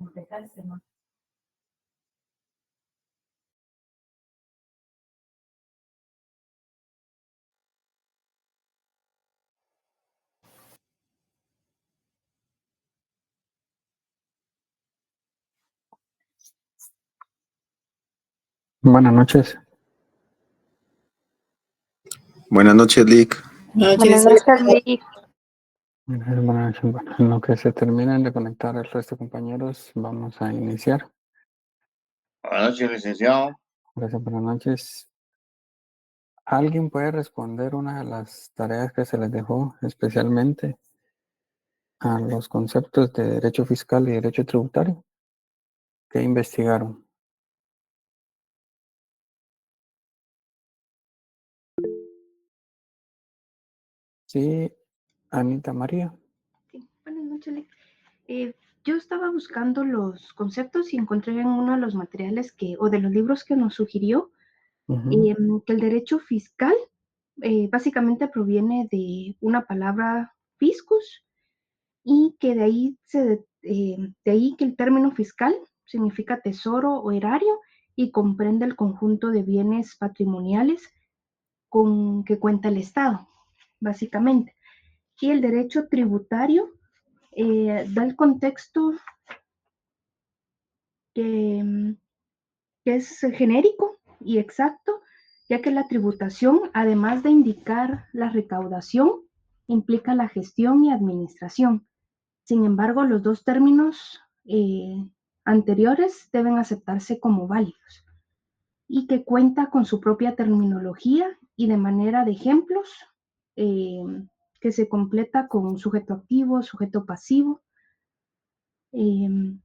Empezarse, ¿no? Buenas noches. Buenas noches, Lick. Buenas noches, Lick. Buenas noches. Bueno, en lo que se terminen de conectar el resto de compañeros, vamos a iniciar. Buenas noches, licenciado. Gracias, buenas noches. ¿Alguien puede responder una de las tareas que se les dejó, especialmente a los conceptos de derecho fiscal y derecho tributario? ¿Qué investigaron? Sí, Anita María. Sí, buenas noches, Lick. Yo estaba buscando los conceptos y encontré en uno de los materiales o de los libros que nos sugirió que el derecho fiscal básicamente proviene de una palabra fiscus y que de ahí que el término fiscal significa tesoro o erario y comprende el conjunto de bienes patrimoniales con que cuenta el Estado, básicamente. Y el derecho tributario da el contexto que es genérico y exacto, ya que la tributación, además de indicar la recaudación, implica la gestión y administración. Sin embargo, los dos términos anteriores deben aceptarse como válidos y que cuenta con su propia terminología y de manera de ejemplos eh, que se completa con sujeto activo, sujeto pasivo. Y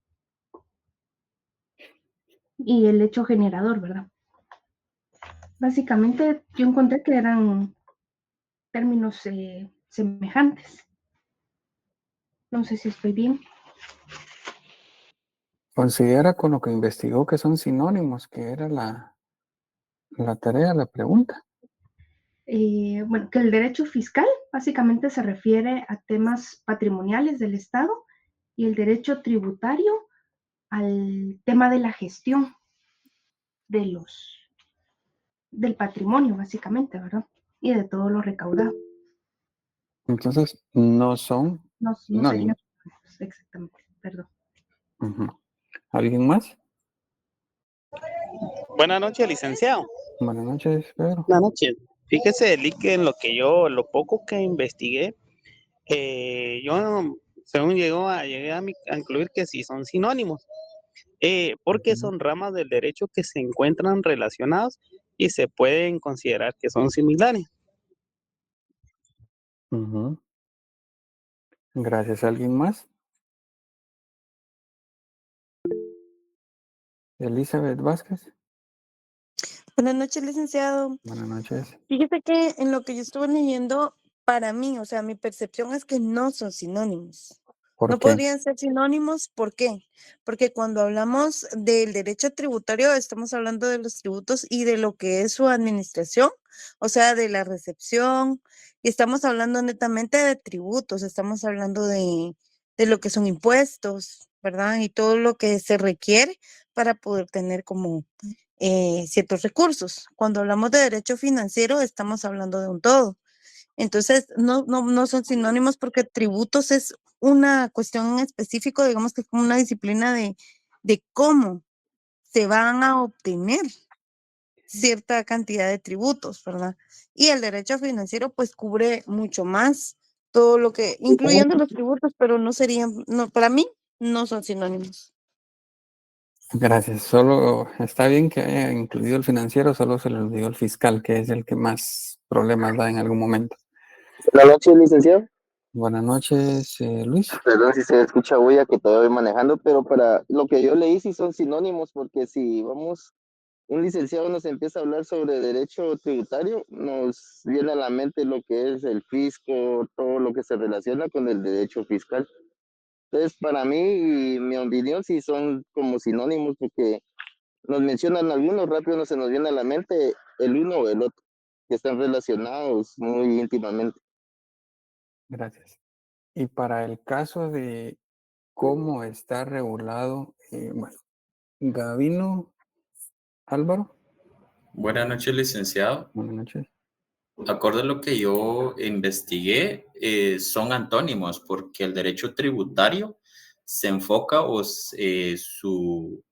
el hecho generador, ¿verdad? Básicamente yo encontré que eran términos semejantes. No sé si estoy bien. Considera con lo que investigó que son sinónimos, que era la tarea, la pregunta. Bueno, que el derecho fiscal básicamente se refiere a temas patrimoniales del Estado y el derecho tributario al tema de la gestión del patrimonio, básicamente, ¿verdad? Y de todo lo recaudado. Entonces, no son No serían sinónimos. exactamente, perdón. ¿Alguien más? Buenas noches, licenciado. Buenas noches, Pedro. Buenas noches. Fíjese, Lick, que en lo poco que investigué, yo, según llegué a incluir que sí son sinónimos, porque son ramas del derecho que se encuentran relacionados y se pueden considerar que son similares. Gracias. ¿Alguien más? Elizabeth Vázquez. Buenas noches, licenciado. Buenas noches. Fíjese que en lo que yo estuve leyendo, para mí, o sea, mi percepción es que no son sinónimos. ¿Por No qué? podrían ser sinónimos, ¿por qué? Porque cuando hablamos del derecho tributario, estamos hablando de los tributos y de lo que es su administración, o sea, de la recepción, y estamos hablando netamente de tributos, estamos hablando de lo que son impuestos, ¿verdad? Y todo lo que se requiere para poder tener como ciertos recursos. Cuando hablamos de derecho financiero, estamos hablando de un todo. Entonces, no son sinónimos porque tributos es una cuestión en específico, digamos que es como una disciplina de cómo se van a obtener cierta cantidad de tributos, ¿verdad? Y el derecho financiero pues cubre mucho más todo lo que, incluyendo los tributos, pero no serían, no, para mí no son sinónimos. Gracias. Solo está bien que haya incluido el financiero, solo se le olvidó el fiscal, que es el que más problemas da en algún momento. Buenas noches, licenciado. Buenas noches, Luis. Perdón si se escucha bulla que todavía voy manejando, pero para lo que yo leí sí son sinónimos, porque si un licenciado nos empieza a hablar sobre derecho tributario, nos viene a la mente lo que es el fisco, todo lo que se relaciona con el derecho fiscal. Entonces, para mí y mi opinión sí son como sinónimos, porque nos mencionan algunos, rápido no se nos viene a la mente el uno o el otro, que están relacionados muy íntimamente. Gracias. Y para el caso de cómo está regulado. Bueno, Gavino Álvaro, Buenas noches, licenciado. buenas noches. Acorde a lo que yo investigué, son antónimos porque el derecho tributario se enfoca su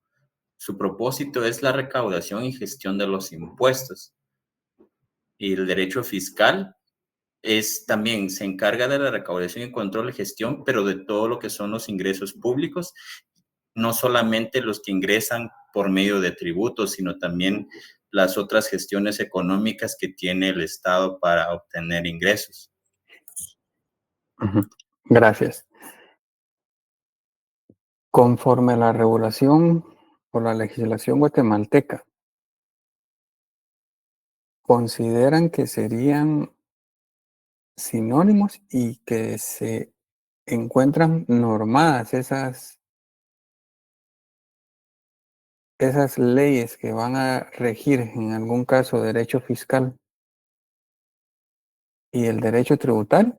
propósito es la recaudación y gestión de los impuestos. Y el derecho fiscal también se encarga de la recaudación y control y gestión, pero de todo lo que son los ingresos públicos, no solamente los que ingresan por medio de tributos, sino también las otras gestiones económicas que tiene el Estado para obtener ingresos. Gracias. Conforme a la regulación o la legislación guatemalteca, consideran que serían sinónimos y que se encuentran normadas esas leyes que van a regir en algún caso derecho fiscal y el derecho tributario.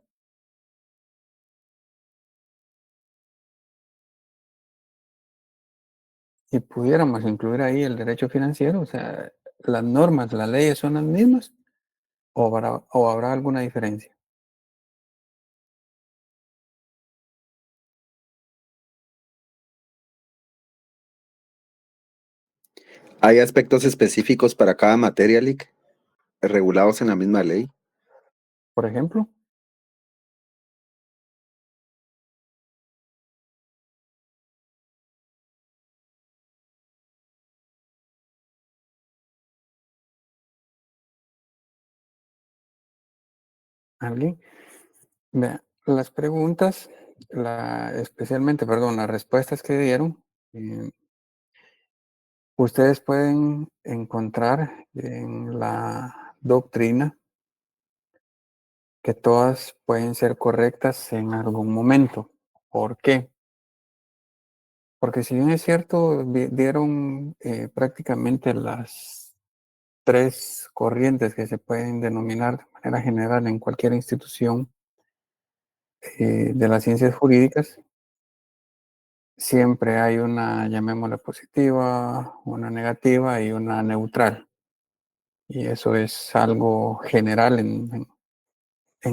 Y pudiéramos incluir ahí el derecho financiero, o sea, las normas, las leyes son las mismas o habrá alguna diferencia. ¿Hay aspectos específicos para cada materia, Lick, regulados en la misma ley? Por ejemplo, ¿alguien? Vea, las preguntas, especialmente, perdón, las respuestas que dieron, ustedes pueden encontrar en la doctrina que todas pueden ser correctas en algún momento. ¿Por qué? Porque si bien es cierto, dieron prácticamente las tres corrientes que se pueden denominar de manera general en cualquier institución de las ciencias jurídicas, siempre hay una, llamémosla positiva, una negativa y una neutral. Y eso es algo general en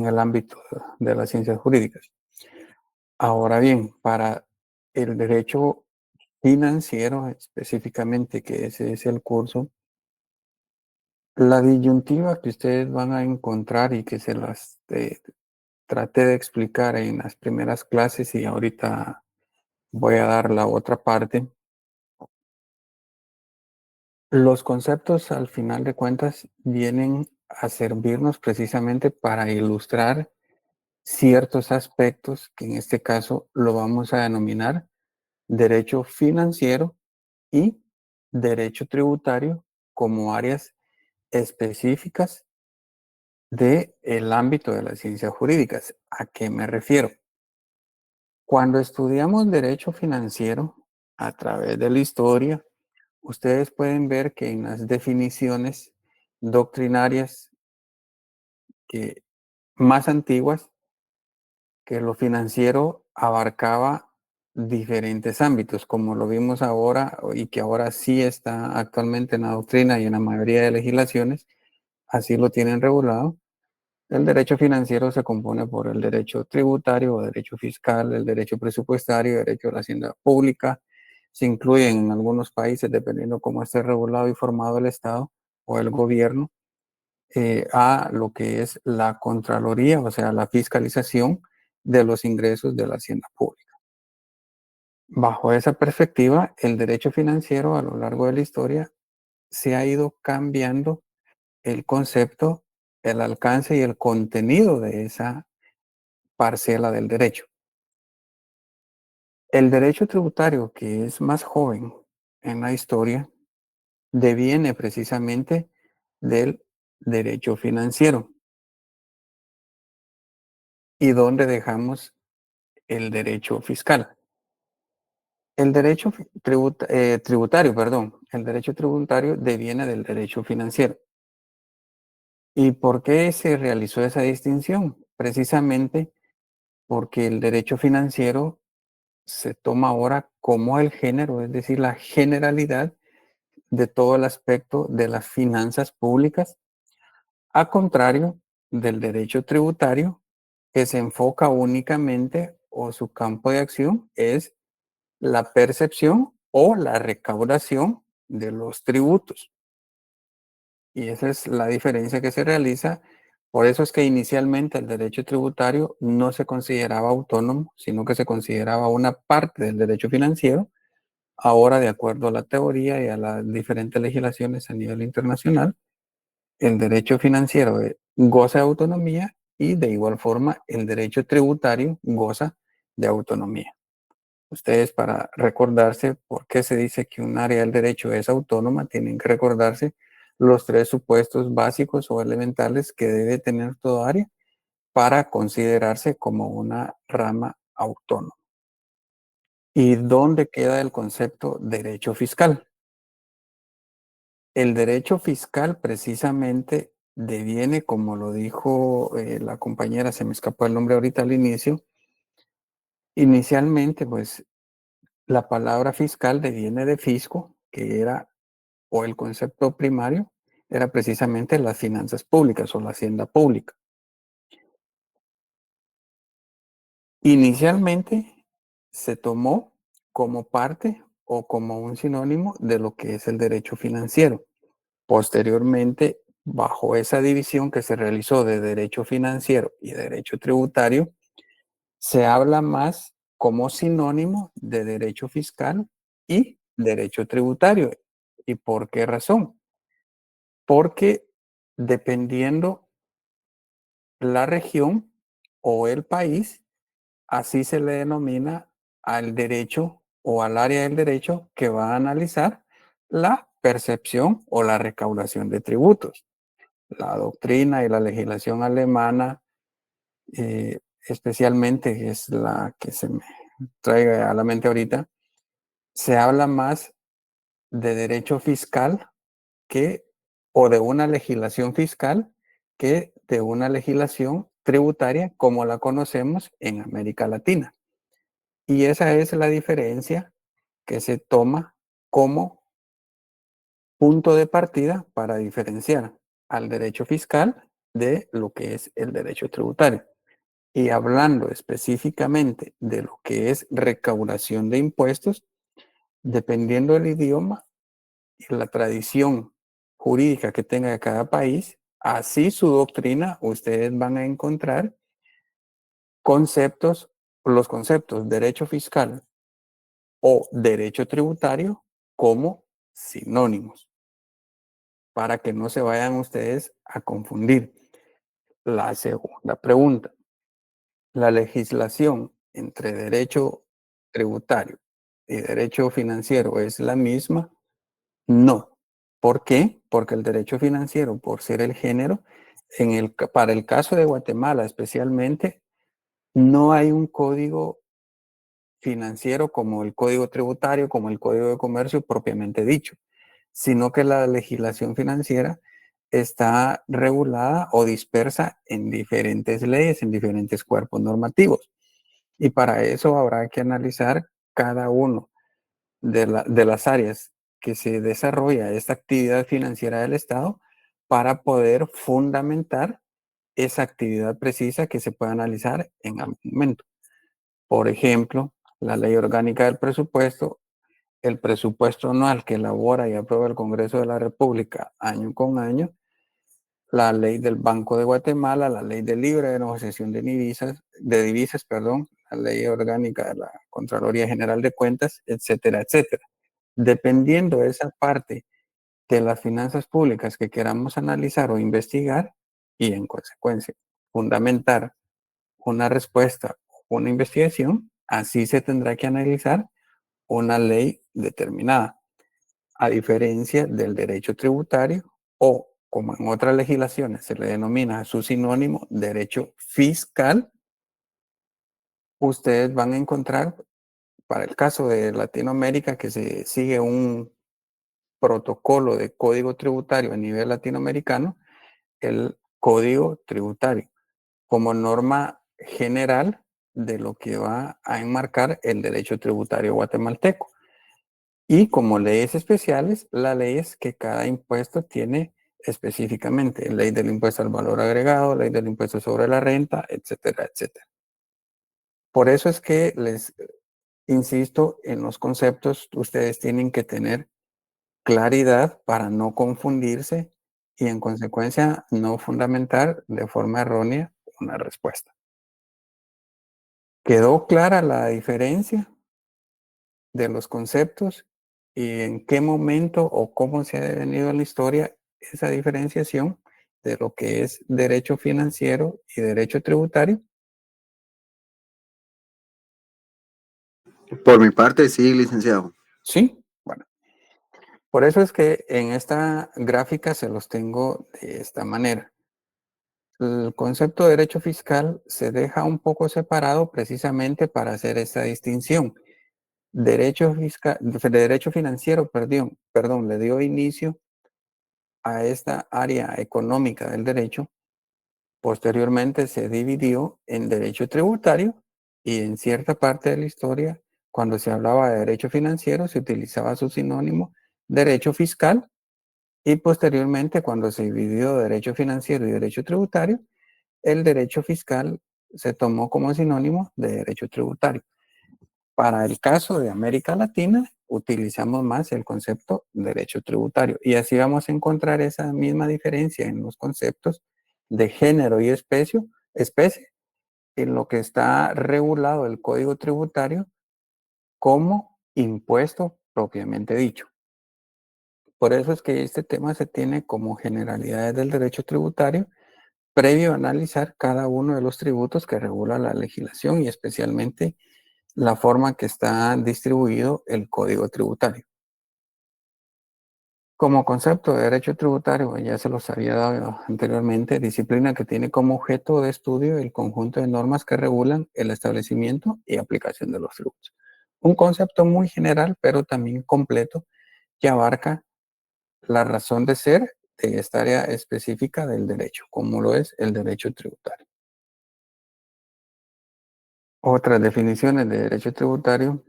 el ámbito de las ciencias jurídicas. Ahora bien, para el derecho financiero específicamente, que ese es el curso, la disyuntiva que ustedes van a encontrar y que se las traté de explicar en las primeras clases y ahorita voy a dar la otra parte. Los conceptos, al final de cuentas, vienen a servirnos precisamente para ilustrar ciertos aspectos que en este caso lo vamos a denominar derecho financiero y derecho tributario como áreas específicas del ámbito de las ciencias jurídicas. ¿A qué me refiero? Cuando estudiamos derecho financiero a través de la historia, ustedes pueden ver que en las definiciones doctrinarias más antiguas, que lo financiero abarcaba diferentes ámbitos, como lo vimos ahora y que ahora sí está actualmente en la doctrina y en la mayoría de legislaciones, así lo tienen regulado. El derecho financiero se compone por el derecho tributario o derecho fiscal, el derecho presupuestario, el derecho de la hacienda pública. Se incluyen en algunos países, dependiendo cómo esté regulado y formado el Estado o el gobierno, a lo que es la Contraloría, o sea, la fiscalización de los ingresos de la hacienda pública. Bajo esa perspectiva, el derecho financiero a lo largo de la historia se ha ido cambiando el concepto, el alcance y el contenido de esa parcela del derecho. El derecho tributario, que es más joven en la historia, deviene precisamente del derecho financiero. ¿Y dónde dejamos el derecho fiscal? El derecho tributario, perdón, el derecho tributario deviene del derecho financiero. ¿Y por qué se realizó esa distinción? Precisamente porque el derecho financiero se toma ahora como el género, es decir, la generalidad de todo el aspecto de las finanzas públicas, a contrario del derecho tributario, que se enfoca únicamente o su campo de acción es la percepción o la recaudación de los tributos. Y esa es la diferencia que se realiza. Por eso es que inicialmente el derecho tributario no se consideraba autónomo, sino que se consideraba una parte del derecho financiero. Ahora, de acuerdo a la teoría y a las diferentes legislaciones a nivel internacional, el derecho financiero goza de autonomía y de igual forma el derecho tributario goza de autonomía. Ustedes, para recordarse por qué se dice que un área del derecho es autónoma, tienen que recordarse los 3 supuestos básicos o elementales que debe tener todo área para considerarse como una rama autónoma. ¿Y dónde queda el concepto derecho fiscal? El derecho fiscal precisamente deviene, como lo dijo la compañera, se me escapó el nombre ahorita al inicio, inicialmente pues la palabra fiscal deviene de fisco, que era, o el concepto primario, era precisamente las finanzas públicas o la hacienda pública. Inicialmente se tomó como parte o como un sinónimo de lo que es el derecho financiero. Posteriormente, bajo esa división que se realizó de derecho financiero y derecho tributario, se habla más como sinónimo de derecho fiscal y derecho tributario. ¿Y por qué razón? Porque dependiendo la región o el país, así se le denomina al derecho o al área del derecho que va a analizar la percepción o la recaudación de tributos. La doctrina y la legislación alemana, especialmente es la que se me trae a la mente ahorita, se habla más de derecho fiscal que, o de una legislación fiscal que de una legislación tributaria como la conocemos en América Latina. Y esa es la diferencia que se toma como punto de partida para diferenciar al derecho fiscal de lo que es el derecho tributario. Y hablando específicamente de lo que es recaudación de impuestos, dependiendo del idioma y la tradición jurídica que tenga cada país, así su doctrina, ustedes van a encontrar conceptos, los conceptos derecho fiscal o derecho tributario como sinónimos, para que no se vayan ustedes a confundir. La segunda pregunta, ¿la legislación entre derecho tributario y derecho financiero es la misma? No. ¿Por qué? Porque el derecho financiero, por ser el género, para el caso de Guatemala especialmente, no hay un código financiero como el código tributario, como el código de comercio propiamente dicho, sino que la legislación financiera está regulada o dispersa en diferentes leyes, en diferentes cuerpos normativos. Y para eso habrá que analizar cada uno de las áreas que se desarrolla esta actividad financiera del Estado para poder fundamentar esa actividad precisa que se puede analizar en algún momento. Por ejemplo, la Ley Orgánica del Presupuesto, el presupuesto anual que elabora y aprueba el Congreso de la República año con año, la ley del Banco de Guatemala, la ley de libre negociación de divisas, la ley orgánica de la Contraloría General de Cuentas, etcétera, etcétera. Dependiendo de esa parte de las finanzas públicas que queramos analizar o investigar y en consecuencia fundamentar una respuesta o una investigación, así se tendrá que analizar una ley determinada, a diferencia del derecho tributario o, como en otras legislaciones se le denomina su sinónimo, derecho fiscal. Ustedes van a encontrar, para el caso de Latinoamérica, que se sigue un protocolo de código tributario a nivel latinoamericano, el código tributario como norma general de lo que va a enmarcar el derecho tributario guatemalteco. Y como leyes especiales, las leyes que cada impuesto tiene específicamente, ley del impuesto al valor agregado, ley del impuesto sobre la renta, etcétera, etcétera. Por eso es que les insisto en los conceptos, ustedes tienen que tener claridad para no confundirse y en consecuencia no fundamentar de forma errónea una respuesta. ¿Quedó clara la diferencia de los conceptos y en qué momento o cómo se ha devenido en la historia esa diferenciación de lo que es derecho financiero y derecho tributario? Por mi parte, sí, licenciado. Sí, bueno. Por eso es que en esta gráfica se los tengo de esta manera. El concepto de derecho fiscal se deja un poco separado precisamente para hacer esta distinción. Derecho fiscal, derecho financiero, perdón, le dio inicio a esta área económica del derecho. Posteriormente se dividió en derecho tributario y en cierta parte de la historia, cuando se hablaba de derecho financiero, se utilizaba su sinónimo derecho fiscal y posteriormente, cuando se dividió derecho financiero y derecho tributario, el derecho fiscal se tomó como sinónimo de derecho tributario. Para el caso de América Latina, utilizamos más el concepto derecho tributario y así vamos a encontrar esa misma diferencia en los conceptos de género y especie en lo que está regulado el Código Tributario como impuesto propiamente dicho. Por eso es que este tema se tiene como generalidades del derecho tributario previo a analizar cada uno de los tributos que regula la legislación y especialmente la forma en que está distribuido el Código Tributario. Como concepto de derecho tributario, ya se los había dado anteriormente, disciplina que tiene como objeto de estudio el conjunto de normas que regulan el establecimiento y aplicación de los tributos. Un concepto muy general, pero también completo, que abarca la razón de ser de esta área específica del derecho, como lo es el derecho tributario. Otras definiciones de derecho tributario: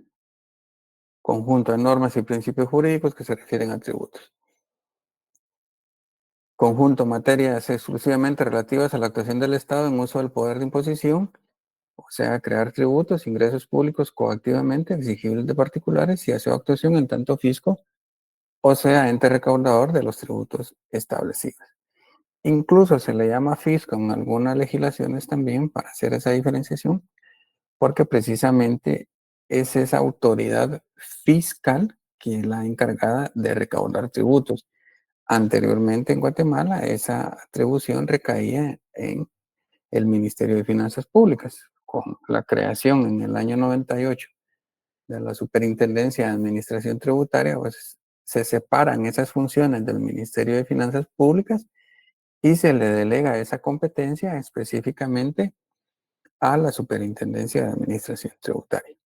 conjunto de normas y principios jurídicos que se refieren a tributos. Conjunto de materias exclusivamente relativas a la actuación del Estado en uso del poder de imposición, o sea, crear tributos, ingresos públicos coactivamente exigibles de particulares y hacer actuación en tanto fisco, o sea, ente recaudador de los tributos establecidos. Incluso se le llama fisco en algunas legislaciones también para hacer esa diferenciación, porque precisamente es esa autoridad fiscal que es la encargada de recaudar tributos. Anteriormente en Guatemala esa atribución recaía en el Ministerio de Finanzas Públicas. Con la creación en el año 98 de la Superintendencia de Administración Tributaria, pues se separan esas funciones del Ministerio de Finanzas Públicas y se le delega esa competencia específicamente a la Superintendencia de Administración Tributaria.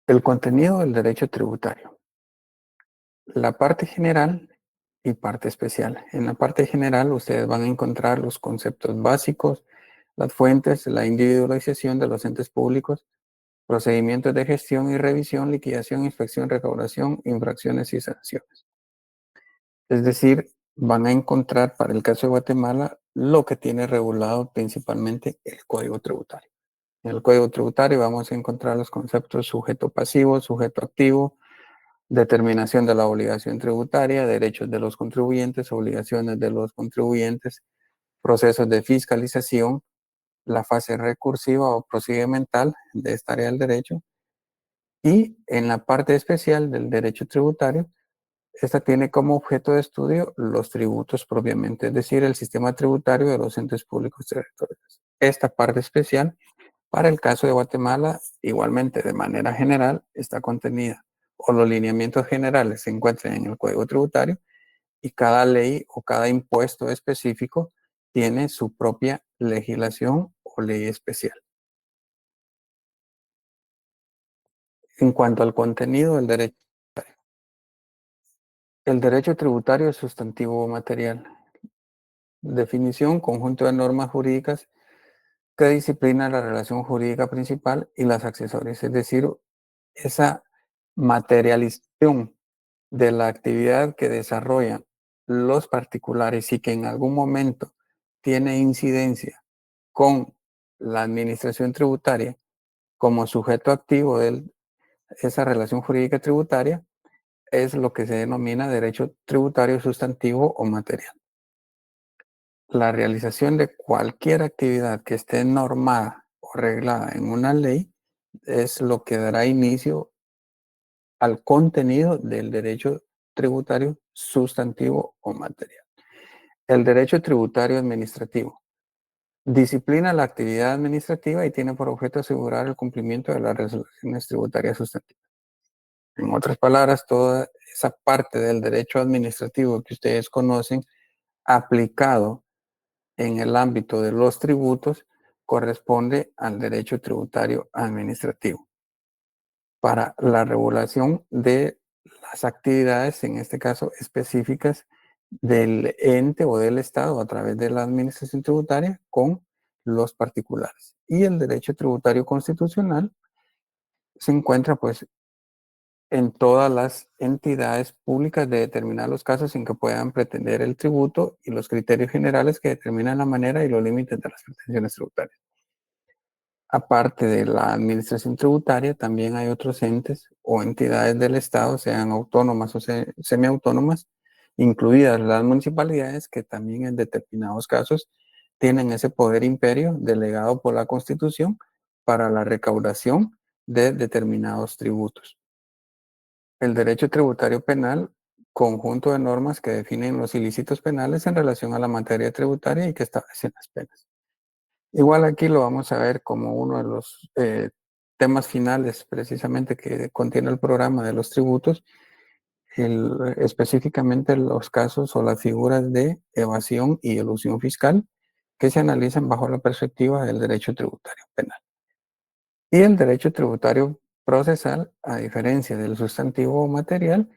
El contenido del derecho tributario. La parte general y parte especial. En la parte general ustedes van a encontrar los conceptos básicos, las fuentes, la individualización de los entes públicos, procedimientos de gestión y revisión, liquidación, inspección, recaudación, infracciones y sanciones. Es decir, van a encontrar para el caso de Guatemala lo que tiene regulado principalmente el Código Tributario. En el Código Tributario vamos a encontrar los conceptos sujeto pasivo, sujeto activo, determinación de la obligación tributaria, derechos de los contribuyentes, obligaciones de los contribuyentes, procesos de fiscalización, la fase recursiva o procedimental de esta área del derecho. Y en la parte especial del derecho tributario, esta tiene como objeto de estudio los tributos propiamente, es decir, el sistema tributario de los entes públicos territoriales. Esta parte especial, para el caso de Guatemala, igualmente de manera general, está contenida, o los lineamientos generales se encuentran en el Código Tributario y cada ley o cada impuesto específico tiene su propia legislación o ley especial. En cuanto al contenido del derecho, el derecho tributario es sustantivo material. Definición: conjunto de normas jurídicas que disciplina la relación jurídica principal y las accesorias, es decir, esa materialización de la actividad que desarrollan los particulares y que en algún momento tiene incidencia con la administración tributaria como sujeto activo de esa relación jurídica tributaria, es lo que se denomina derecho tributario sustantivo o material. La realización de cualquier actividad que esté normada o reglada en una ley es lo que dará inicio al contenido del derecho tributario sustantivo o material. El derecho tributario administrativo disciplina la actividad administrativa y tiene por objeto asegurar el cumplimiento de las resoluciones tributarias sustantivas. En otras palabras, toda esa parte del derecho administrativo que ustedes conocen aplicado en el ámbito de los tributos corresponde al derecho tributario administrativo para la regulación de las actividades, en este caso específicas, del ente o del Estado a través de la administración tributaria con los particulares. Y el derecho tributario constitucional se encuentra pues en todas las entidades públicas de determinar los casos en que puedan pretender el tributo y los criterios generales que determinan la manera y los límites de las pretensiones tributarias. Aparte de la administración tributaria, también hay otros entes o entidades del Estado, sean autónomas o semiautónomas, incluidas las municipalidades, que también en determinados casos tienen ese poder imperio delegado por la Constitución para la recaudación de determinados tributos. El derecho tributario penal, conjunto de normas que definen los ilícitos penales en relación a la materia tributaria y que establecen las penas. Igual aquí lo vamos a ver como uno de los temas finales precisamente que contiene el programa de los tributos, específicamente los casos o las figuras de evasión y elusión fiscal que se analizan bajo la perspectiva del derecho tributario penal. Y el derecho tributario procesal, a diferencia del sustantivo material,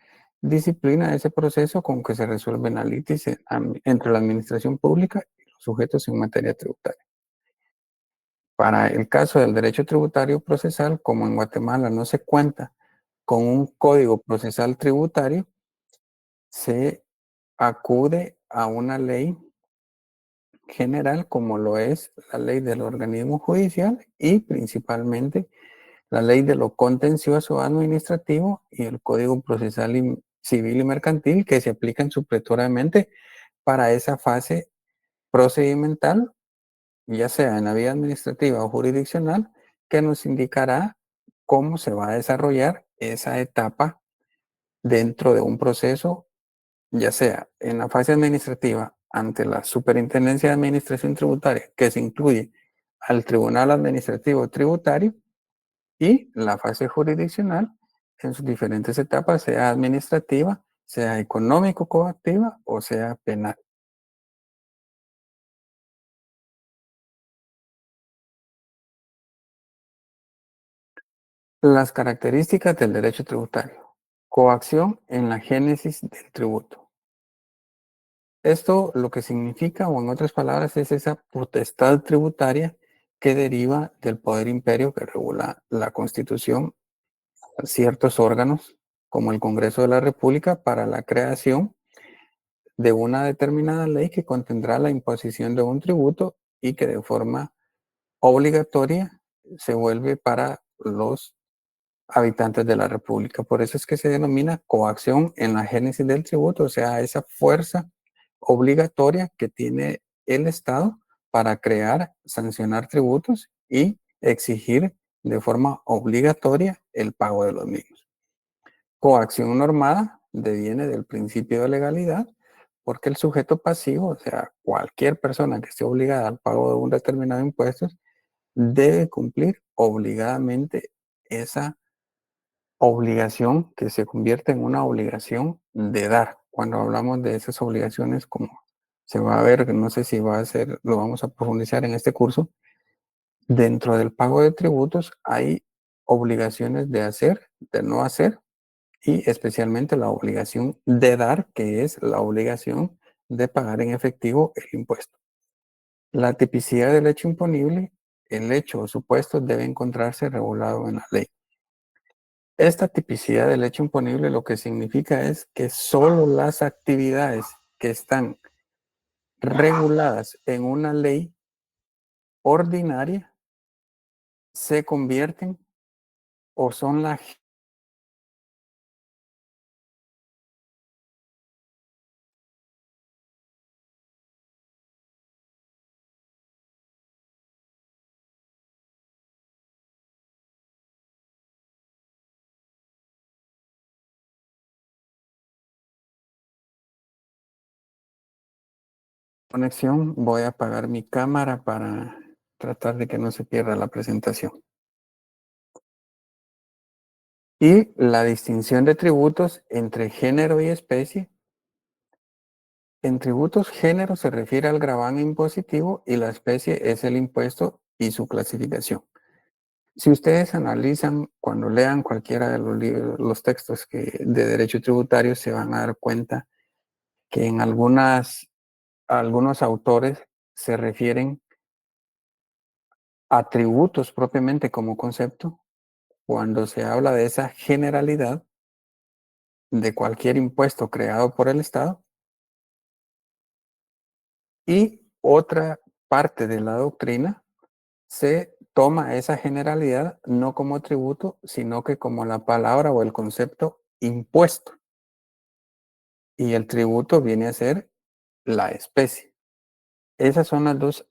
disciplina ese proceso con que se resuelven la litis entre la administración pública y los sujetos en materia tributaria. Para el caso del derecho tributario procesal, como en Guatemala no se cuenta con un código procesal tributario, se acude a una ley general como lo es la ley del organismo judicial y principalmente la ley de lo contencioso administrativo y el Código Procesal Civil y Mercantil que se aplican supletoriamente para esa fase procedimental, ya sea en la vía administrativa o jurisdiccional, que nos indicará cómo se va a desarrollar esa etapa dentro de un proceso, ya sea en la fase administrativa ante la Superintendencia de Administración Tributaria, que se incluye al Tribunal Administrativo Tributario, y la fase jurisdiccional en sus diferentes etapas, sea administrativa, sea económico-coactiva o sea penal. Las características del derecho tributario. Coacción en la génesis del tributo. Esto lo que significa, o en otras palabras, es esa potestad tributaria que deriva del poder imperio que regula la Constitución a ciertos órganos, como el Congreso de la República, para la creación de una determinada ley que contendrá la imposición de un tributo y que de forma obligatoria se vuelve para los habitantes de la República. Por eso es que se denomina coacción en la génesis del tributo, o sea, esa fuerza obligatoria que tiene el Estado para crear, sancionar tributos y exigir de forma obligatoria el pago de los mismos. Coacción normada deviene del principio de legalidad porque el sujeto pasivo, o sea, cualquier persona que esté obligada al pago de un determinado impuesto, debe cumplir obligadamente esa obligación que se convierte en una obligación de dar. Cuando hablamos de esas obligaciones, como se va a ver, no sé si va a ser, lo vamos a profundizar en este curso, dentro del pago de tributos hay obligaciones de hacer, de no hacer, y especialmente la obligación de dar, que es la obligación de pagar en efectivo el impuesto. La tipicidad del hecho imponible el hecho o supuesto debe encontrarse regulado en la ley. Esta tipicidad del hecho imponible lo que significa es que solo las actividades que están reguladas en una ley ordinaria se convierten o son la conexión. Voy a apagar mi cámara para tratar de que no se pierda la presentación. Y la distinción de tributos entre género y especie. En tributos, género se refiere al gravamen impositivo y la especie es el impuesto y su clasificación. Si ustedes analizan, cuando lean cualquiera de los libros, los textos de derecho tributario, se van a dar cuenta que en algunos autores se refieren a tributos propiamente como concepto cuando se habla de esa generalidad de cualquier impuesto creado por el Estado. Y otra parte de la doctrina se toma esa generalidad no como tributo, sino que como la palabra o el concepto impuesto. Y el tributo viene a ser la especie. Esas son las dos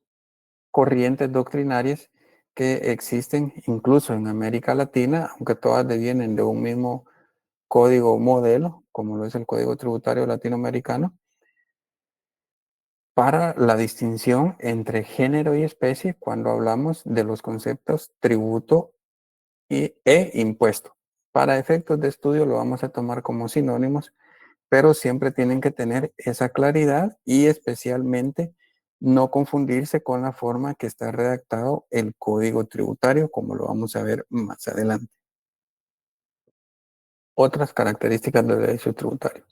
corrientes doctrinarias que existen incluso en América Latina, aunque todas devienen de un mismo código modelo, como lo es el Código Tributario Latinoamericano, para la distinción entre género y especie cuando hablamos de los conceptos tributo e impuesto. Para efectos de estudio lo vamos a tomar como sinónimos, pero siempre tienen que tener esa claridad y especialmente no confundirse con la forma que está redactado el Código Tributario, como lo vamos a ver más adelante. Otras características del derecho tributario.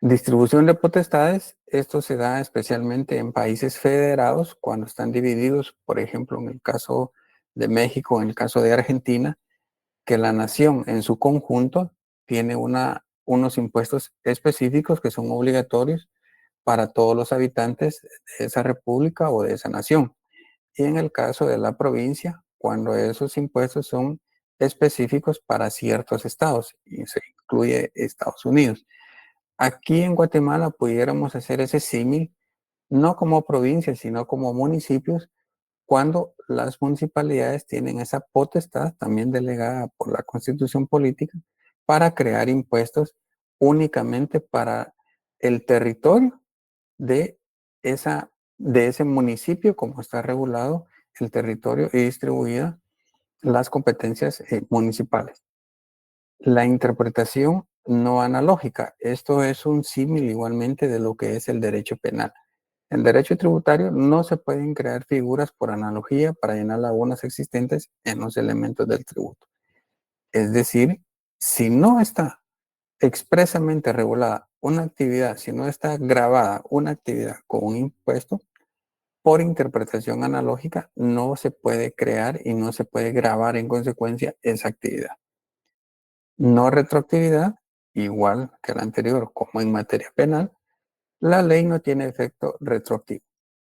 Distribución de potestades, esto se da especialmente en países federados cuando están divididos, por ejemplo, en el caso de México, en el caso de Argentina, que la nación en su conjunto tiene unos impuestos específicos que son obligatorios para todos los habitantes de esa república o de esa nación. Y en el caso de la provincia, cuando esos impuestos son específicos para ciertos estados, y se incluye Estados Unidos. Aquí en Guatemala pudiéramos hacer ese símil, no como provincias, sino como municipios, cuando las municipalidades tienen esa potestad, también delegada por la Constitución Política, para crear impuestos únicamente para el territorio de ese municipio, como está regulado el territorio y distribuida las competencias municipales. La interpretación no analógica. Esto es un símil igualmente de lo que es el derecho penal. En derecho tributario no se pueden crear figuras por analogía para llenar lagunas existentes en los elementos del tributo. Es decir, si no está expresamente regulada una actividad, si no está grabada una actividad con un impuesto, por interpretación analógica no se puede crear y no se puede grabar en consecuencia esa actividad. No retroactividad, igual que la anterior, como en materia penal, la ley no tiene efecto retroactivo.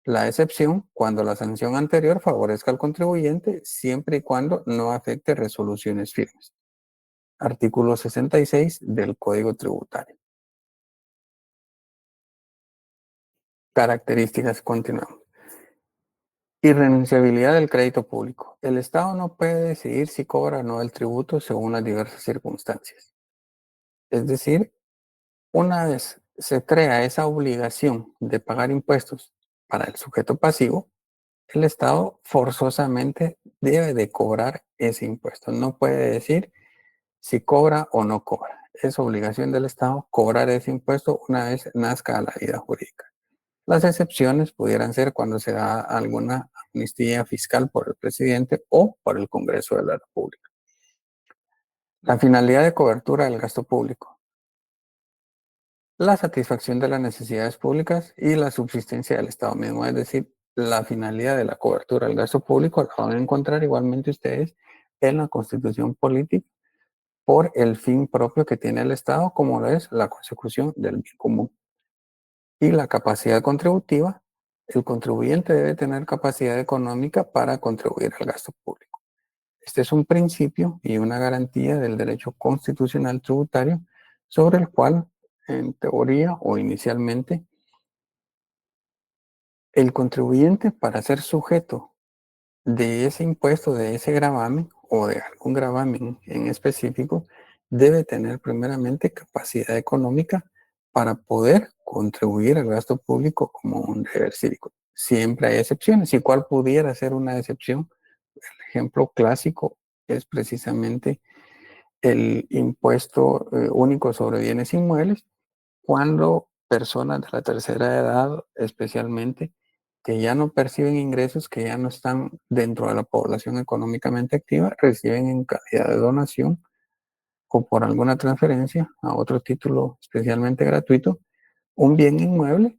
La excepción, cuando la sanción anterior favorezca al contribuyente, siempre y cuando no afecte resoluciones firmes. Artículo 66 del Código Tributario. Características, continuamos. Irrenunciabilidad del crédito público. El Estado no puede decidir si cobra o no el tributo según las diversas circunstancias. Es decir, una vez se crea esa obligación de pagar impuestos para el sujeto pasivo, el Estado forzosamente debe de cobrar ese impuesto. No puede decir si cobra o no cobra. Es obligación del Estado cobrar ese impuesto una vez nazca la vida jurídica. Las excepciones pudieran ser cuando se da alguna amnistía fiscal por el presidente o por el Congreso de la República. La finalidad de cobertura del gasto público. La satisfacción de las necesidades públicas y la subsistencia del Estado mismo, es decir, la finalidad de la cobertura del gasto público la van a encontrar igualmente ustedes en la Constitución política por el fin propio que tiene el Estado, como lo es la consecución del bien común. Y la capacidad contributiva, el contribuyente debe tener capacidad económica para contribuir al gasto público. Este es un principio y una garantía del derecho constitucional tributario sobre el cual, en teoría o inicialmente, el contribuyente, para ser sujeto de ese impuesto, de ese gravamen o de algún gravamen en específico, debe tener primeramente capacidad económica para poder contribuir al gasto público como un deber cívico. Siempre hay excepciones. ¿Y cuál pudiera ser una excepción? El ejemplo clásico es precisamente el impuesto único sobre bienes inmuebles, cuando personas de la tercera edad, especialmente, que ya no perciben ingresos, que ya no están dentro de la población económicamente activa, reciben en calidad de donación o por alguna transferencia a otro título especialmente gratuito un bien inmueble,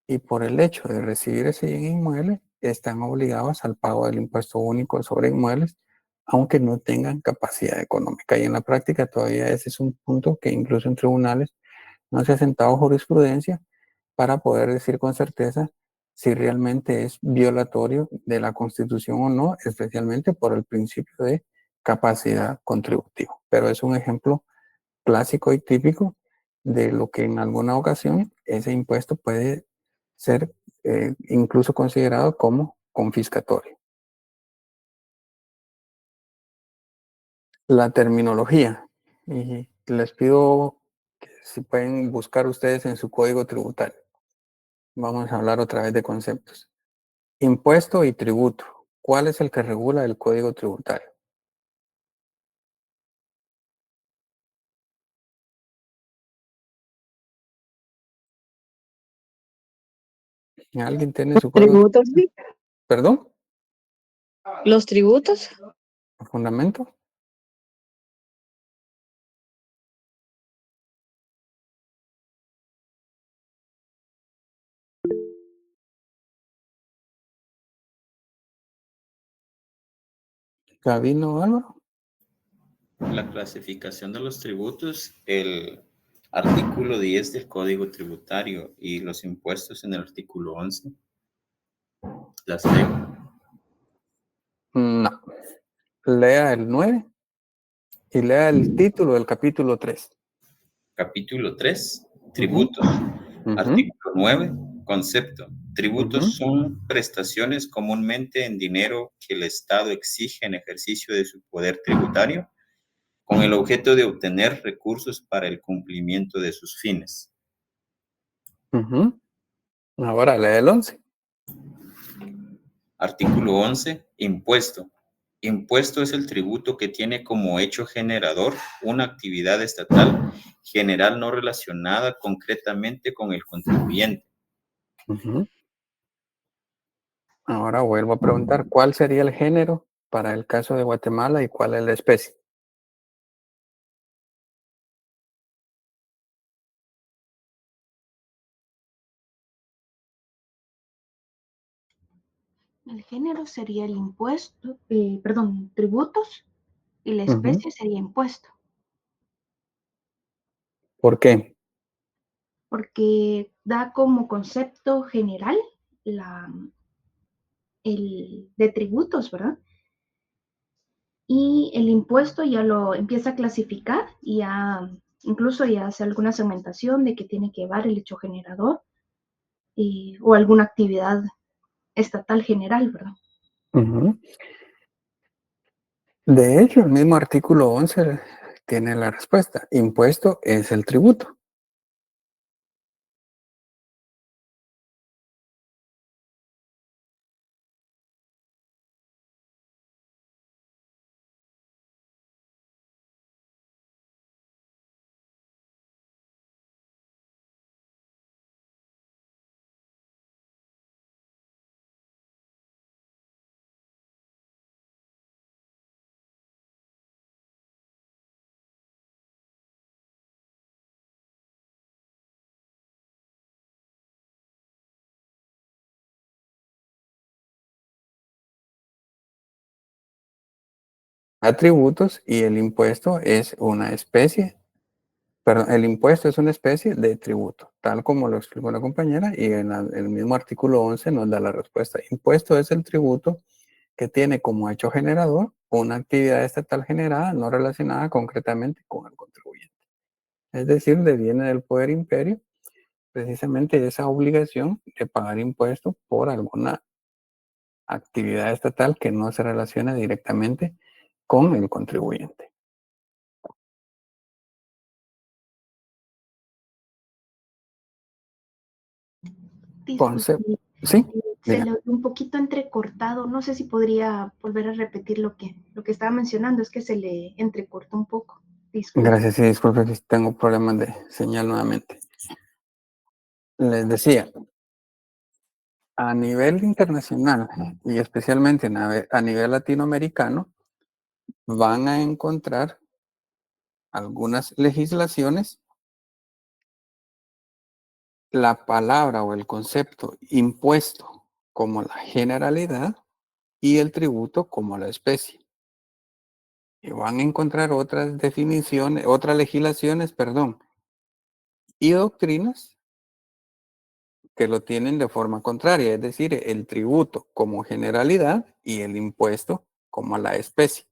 y por el hecho de recibir ese bien inmueble están obligados al pago del impuesto único sobre inmuebles, aunque no tengan capacidad económica. Y en la práctica todavía ese es un punto que incluso en tribunales no se ha sentado jurisprudencia para poder decir con certeza si realmente es violatorio de la Constitución o no, especialmente por el principio de capacidad contributiva. Pero es un ejemplo clásico y típico de lo que en alguna ocasión ese impuesto puede ser incluso considerado como confiscatorio. La terminología, y les pido que si pueden buscar ustedes en su código tributario. Vamos a hablar otra vez de conceptos. Impuesto y tributo. ¿Cuál es el que regula el código tributario? ¿Alguien tiene su código? Tributos, sí. ¿Perdón? Los tributos. ¿Fundamento? ¿Gabino Álvaro? La clasificación de los tributos, el artículo 10 del Código Tributario y los impuestos en el artículo 11. Las leo. No. Lea el 9 y lea el título del capítulo 3. Capítulo 3, tributos. Ujú. Artículo 9, concepto. Tributos Ujú. son prestaciones comúnmente en dinero que el Estado exige en ejercicio de su poder tributario con el objeto de obtener recursos para el cumplimiento de sus fines. Ujú. Ahora lee el 11. Artículo 11, impuesto. Impuesto es el tributo que tiene como hecho generador una actividad estatal general no relacionada concretamente con el contribuyente. Ujú. Ahora vuelvo a preguntar, ¿cuál sería el género para el caso de Guatemala y cuál es la especie? El género sería el impuesto, perdón, tributos, y la Ujú. especie sería impuesto, ¿Por qué? porque da como concepto general el de tributos, ¿verdad? Y el impuesto ya lo empieza a clasificar y ya, incluso ya hace alguna segmentación de que tiene que llevar el hecho generador o alguna actividad estatal general, ¿verdad? Ujú. De hecho, el mismo artículo 11 tiene la respuesta. Impuesto es el tributo. atributos y el impuesto es una especie, perdón, el impuesto es una especie de tributo, tal como lo explicó la compañera, y en el mismo artículo 11 nos da la respuesta. Impuesto es el tributo que tiene como hecho generador una actividad estatal generada no relacionada concretamente con el contribuyente. Es decir, deviene del poder imperio precisamente esa obligación de pagar impuestos por alguna actividad estatal que no se relaciona directamente con el contribuyente. Disculpe, Sí, se diga. le oyó un poquito entrecortado. No sé si podría volver a repetir lo que estaba mencionando. Es que se le entrecortó un poco. Disculpe. Gracias y disculpe que tengo problemas de señal nuevamente. Les decía, a nivel internacional y especialmente a nivel latinoamericano, van a encontrar algunas legislaciones la palabra o el concepto impuesto como la generalidad y el tributo como la especie. Y van a encontrar otras definiciones, otras legislaciones, perdón, y doctrinas que lo tienen de forma contraria, es decir, el tributo como generalidad y el impuesto como la especie.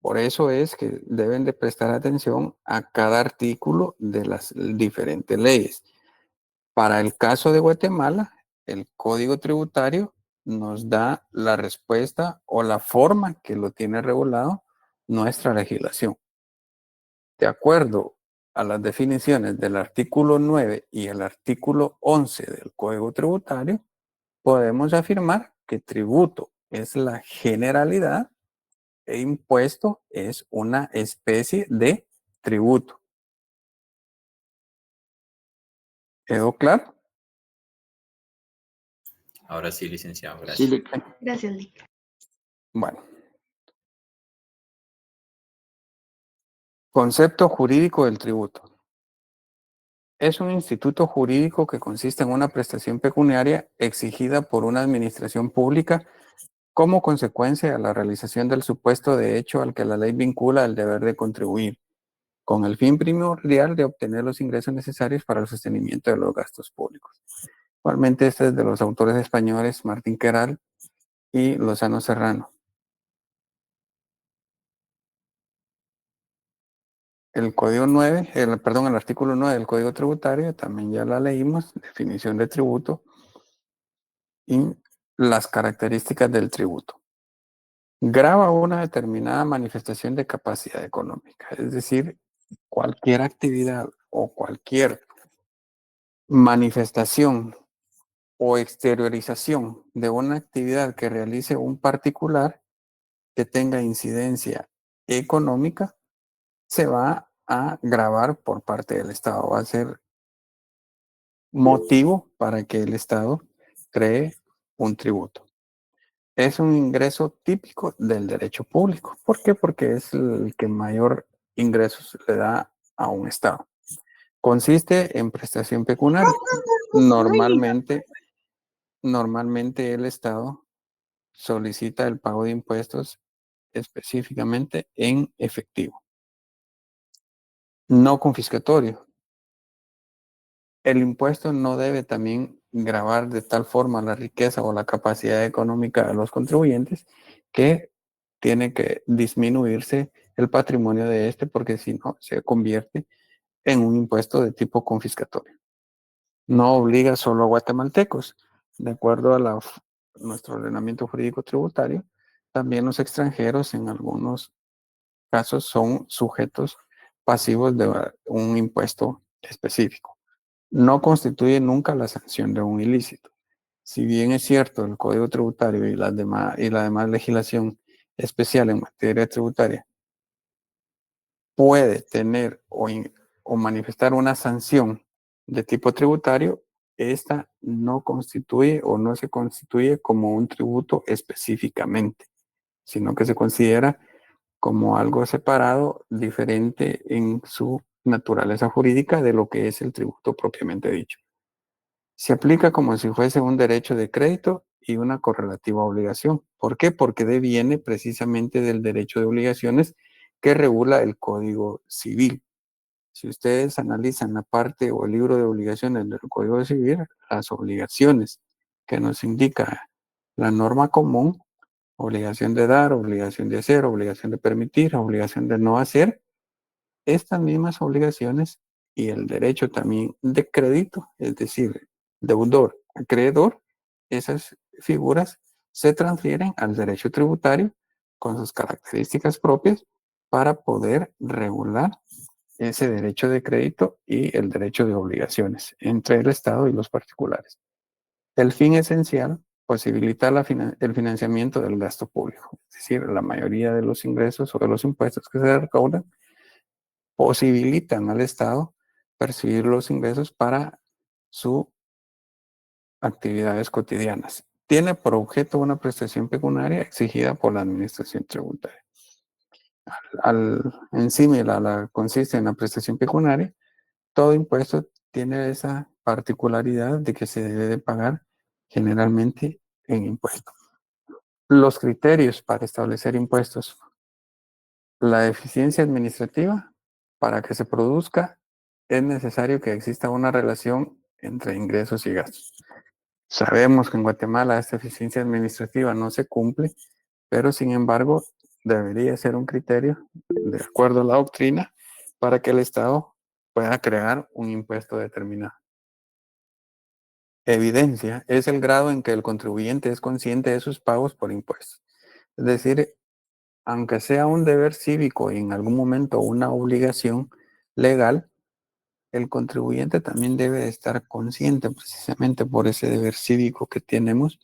Por eso es que deben de prestar atención a cada artículo de las diferentes leyes. Para el caso de Guatemala, el Código Tributario nos da la respuesta o la forma que lo tiene regulado nuestra legislación. De acuerdo a las definiciones del artículo 9 y el artículo 11 del Código Tributario, podemos afirmar que tributo es la generalidad e impuesto es una especie de tributo. ¿Quedó claro? Ahora sí, licenciado, Sí, gracias. Gracias, Lick. Bueno. Concepto jurídico del tributo. Es un instituto jurídico que consiste en una prestación pecuniaria exigida por una administración pública como consecuencia de la realización del supuesto de hecho al que la ley vincula el deber de contribuir, con el fin primordial de obtener los ingresos necesarios para el sostenimiento de los gastos públicos. Igualmente, este es de los autores españoles Martín Queral y Lozano Serrano. El Código 9, el artículo 9 del Código Tributario, también ya la leímos, definición de tributo y las características del tributo. Grava una determinada manifestación de capacidad económica, es decir, cualquier actividad o cualquier manifestación o exteriorización de una actividad que realice un particular que tenga incidencia económica, se va a gravar por parte del Estado. Va a ser motivo para que el Estado cree un tributo. Es un ingreso típico del derecho público. ¿Por qué? Porque es el que mayor ingresos le da a un Estado. Consiste en prestación pecuniaria. Normalmente el Estado solicita el pago de impuestos específicamente en efectivo. No confiscatorio. El impuesto no debe también gravar de tal forma la riqueza o la capacidad económica de los contribuyentes que tiene que disminuirse el patrimonio de este porque si no se convierte en un impuesto de tipo confiscatorio. No obliga solo a guatemaltecos. De acuerdo a nuestro ordenamiento jurídico tributario, también los extranjeros en algunos casos son sujetos pasivos de un impuesto específico. No constituye nunca la sanción de un ilícito. Si bien es cierto, el Código Tributario y la demás legislación especial en materia tributaria puede tener o manifestar una sanción de tipo tributario, esta no constituye o no se constituye como un tributo específicamente, sino que se considera como algo separado, diferente en su naturaleza jurídica de lo que es el tributo propiamente dicho. Se aplica como si fuese un derecho de crédito y una correlativa obligación. ¿Por qué? Porque deviene precisamente del derecho de obligaciones que regula el Código Civil. Si ustedes analizan la parte o el libro de obligaciones del Código Civil, las obligaciones que nos indica la norma común, obligación de dar, obligación de hacer, obligación de permitir, obligación de no hacer, estas mismas obligaciones y el derecho también de crédito, es decir, deudor, acreedor, esas figuras se transfieren al derecho tributario con sus características propias para poder regular ese derecho de crédito y el derecho de obligaciones entre el Estado y los particulares. El fin esencial, posibilita el financiamiento del gasto público, es decir, la mayoría de los ingresos o de los impuestos que se recaudan posibilitan al Estado percibir los ingresos para sus actividades cotidianas. Tiene por objeto una prestación pecuniaria exigida por la Administración Tributaria. En sí, consiste en la prestación pecuniaria. Todo impuesto tiene esa particularidad de que se debe de pagar generalmente en impuestos. Los criterios para establecer impuestos. La eficiencia administrativa, para que se produzca, es necesario que exista una relación entre ingresos y gastos. Sabemos que en Guatemala esta eficiencia administrativa no se cumple, pero sin embargo debería ser un criterio, de acuerdo a la doctrina, para que el Estado pueda crear un impuesto determinado. Evidencia es el grado en que el contribuyente es consciente de sus pagos por impuestos. Es decir, aunque sea un deber cívico y en algún momento una obligación legal, el contribuyente también debe estar consciente precisamente por ese deber cívico que tenemos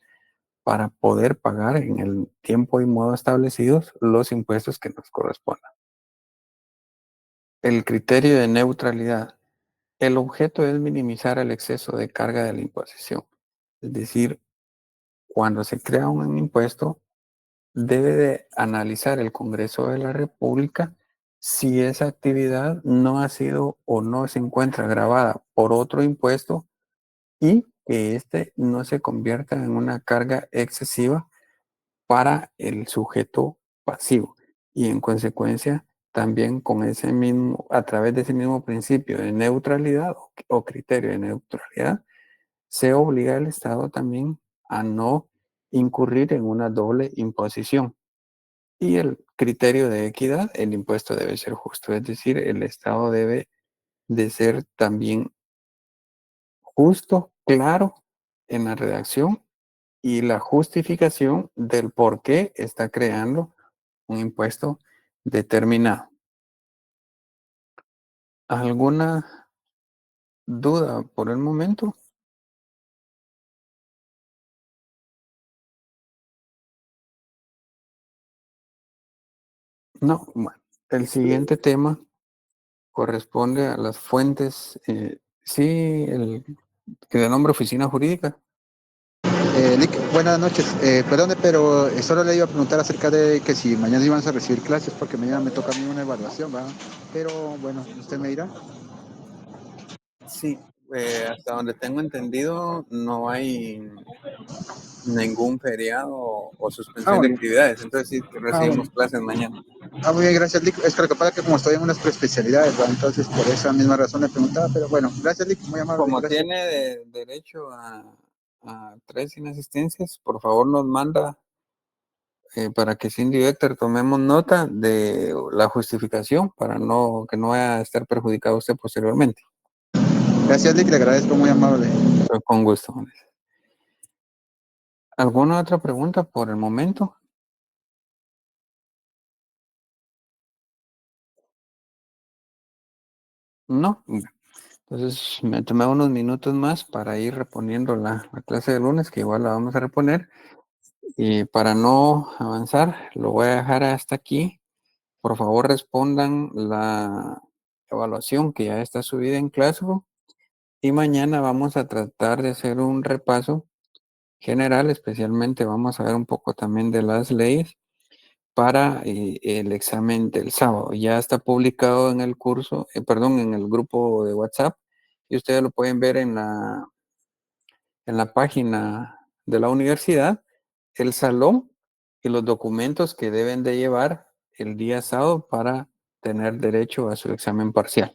para poder pagar en el tiempo y modo establecidos los impuestos que nos correspondan. El criterio de neutralidad. El objeto es minimizar el exceso de carga de la imposición. Es decir, cuando se crea un impuesto, debe de analizar el Congreso de la República si esa actividad no ha sido o no se encuentra grabada por otro impuesto y que éste no se convierta en una carga excesiva para el sujeto pasivo. Y en consecuencia, también con ese mismo, a través de ese mismo principio de neutralidad o criterio de neutralidad, se obliga al Estado también a no incurrir en una doble imposición. Y el criterio de equidad, el impuesto debe ser justo, es decir, el Estado debe de ser también justo, claro en la redacción y la justificación del por qué está creando un impuesto determinado. ¿Alguna duda por el momento? No, bueno, el siguiente tema corresponde a las fuentes, sí, el que de nombre oficina jurídica. Lick, buenas noches. Perdone, pero solo le iba a preguntar acerca de que si mañana iban a recibir clases, porque mañana me toca a mí una evaluación, ¿verdad? Pero bueno, usted me dirá. Sí, hasta donde tengo entendido, no hay ningún feriado o suspensión de Bueno. actividades, entonces sí que recibimos clases mañana. Muy bien, gracias, Lick. Es que lo que pasa es que como estoy en unas preespecialidades, ¿verdad? Entonces por esa misma razón le preguntaba, pero bueno, gracias, Lick, muy amable. Como Gracias. tiene derecho a 3 inasistencias, por favor nos manda para que Cindy Vector tomemos nota de la justificación para que no vaya a estar perjudicado usted posteriormente. Gracias, Lick, le agradezco, muy amable. Con gusto. ¿Alguna otra pregunta por el momento? No. Entonces me tomé unos minutos más para ir reponiendo la clase de lunes, que igual la vamos a reponer. Y para no avanzar, lo voy a dejar hasta aquí. Por favor, respondan la evaluación que ya está subida en Classroom. Y mañana vamos a tratar de hacer un repaso general, especialmente vamos a ver un poco también de las leyes para el examen del sábado. Ya está publicado en el curso, perdón, en el grupo de WhatsApp y ustedes lo pueden ver en la página de la universidad, el salón y los documentos que deben de llevar el día sábado para tener derecho a su examen parcial.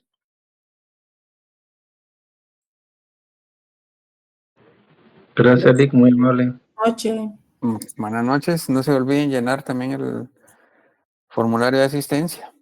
Gracias, Lick, muy amable. Noche. Buenas noches. No se olviden llenar también el formulario de asistencia.